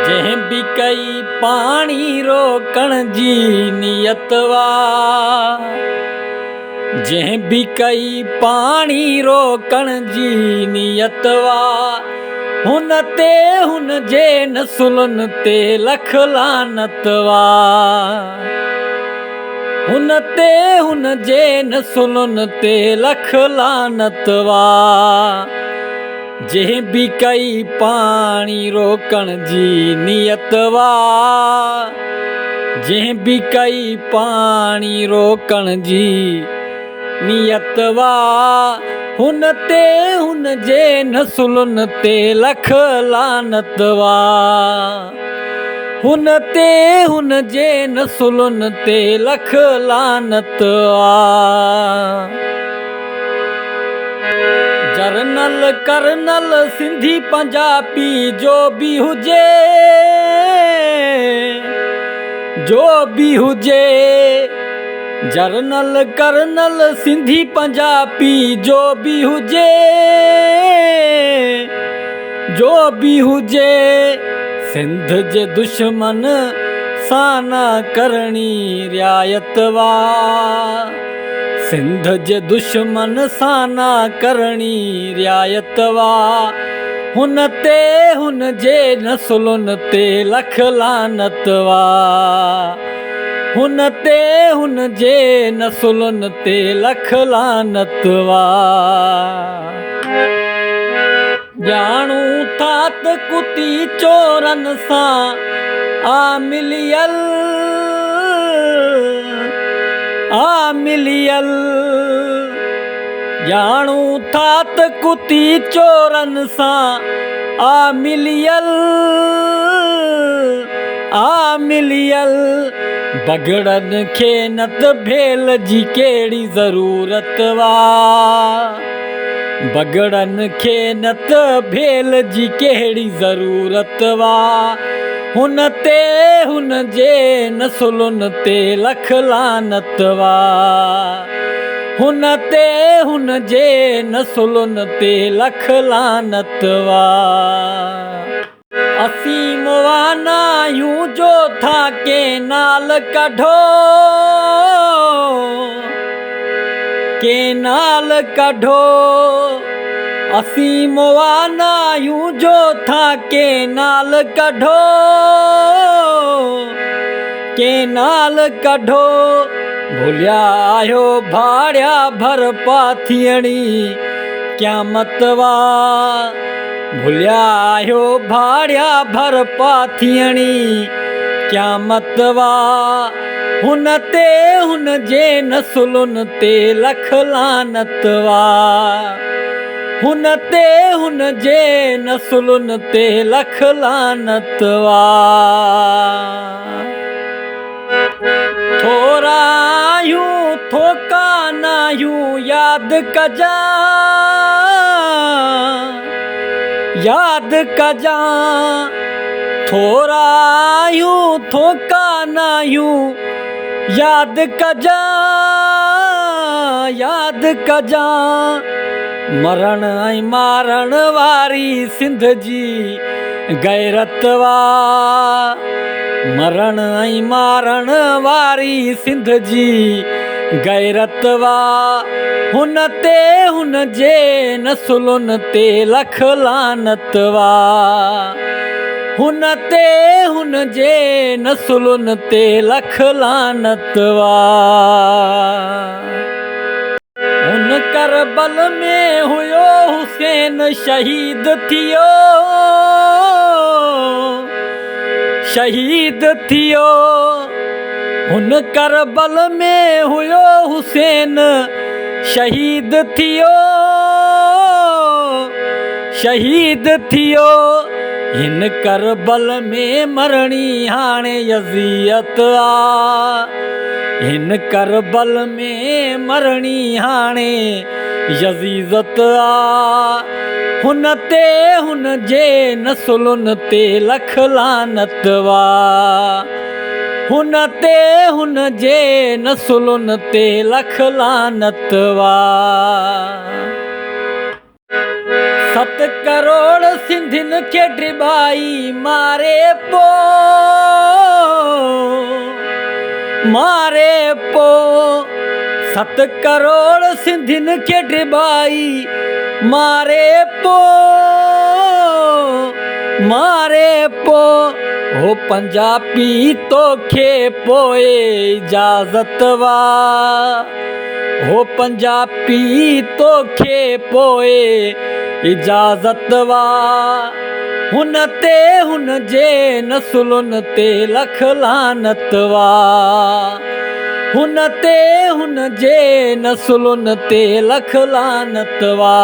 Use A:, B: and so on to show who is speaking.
A: जंहिं बि कई पाणी रोकण जी नियत वा, जंहिं बि कई पाणी रोकण जी नियत वा, हुन ते हुन जे नसुलनि ते लख लानत वा, हुन ते हुन जे नसुलनि ते लख लानत वा। जंहिं बि कई पाणी रोकण जी नियत वा, जंहिं बि कई पाणी रोकण जी नियत वा, हुन ते हुन जे नसुलनि ते लख लानत वा, हुन ते हुन जे नसुलनि ते लख लानत वा। जरनल करनल सिंधी पंजाबी जो भी हुजे, जो भी हुजे, जरनल करनल सिंधी पंजाबी जो भी हुजे, जो भी हुजे, सिंध जे दुश्मन सां न करणी रियायत वा, सिंध जे दुश्मन सां न करणी रियायत वा, हुन ते हुन जे नसुलनि ते लख लानत वा, हुन ते हुन जे नसुलनि ते लख लानत वा। ॼाणू था त कुती चोरनि सां आ मिलियल, आ मिलियल, ॼाणू था त कुती चोरनि सां आ मिलियल, आ मिलियल, बगड़नि खे न त भेल जी कहिड़ी ज़रूरत वा, बगड़नि खे न त भेल जी कहिड़ी ज़रूरत वा, हुन ते हुन जे नसुलनि ते लख लानत वा, हुन ते हुन जे नसुलनि ते लख लानत वा। असीं मुआना आहियूं जो था के नाल कढो, के नाल कढो, असीं मुआना आहियूं जो था के नाल कढो, के नाल कढो, भुलिया आहियो भाड़िया भर पाथियणी क़यामत वा, भुलिया आहियो भाड़िया भर पाथियणी क़यामत वा, हुन ते हुन जे नसुलनि ते लख लानत वा, हुन ते हुन जे नसुलनि ते लख लानत वा। थोरा आहियूं थोका न आहियूं यादि कजां, यादि कजां, थोरा आहियूं थोका न आहियूं यादि कजां, यादि कजां, मरण ऐं मारण वारी सिंध जी गैरत वा, मरण ऐं मारण वारी सिंध जी गैरत वा, हुन ते हुन जे नसुलनि ते लख लानत वा, हुन ते हुन जे नसुलनि ते लख लानत वा। हुन करबल में हुयो हुसैन शहीद थियो, शहीद थियो, हुन करबल में हुयो हुसैन शहीद थियो, शहीद थियो, हिन करबल में मरणी हाणे यज़ीयत आ, हिन करबल में मरणी हाणे यज़ीज़त आ, हुन ते हुन जे नसुलनि ते लख लानत वा, हुन ते हुन जे नसुलनि ते लख लानत वा। 7 करोड़ सिंधियुनि खे ड्रिबाई मारे पो 7 करोड़ सिंधियुनि खे ड्रिबाई मारे पो हो पंजाबी तोखे पोए इजाज़त वा हो पंजाबी तोखे पोए इजाज़त वा हुन जे नसुलुनि ते लख लानत वा हुन जे नसुलुनि ते लख लानत वा।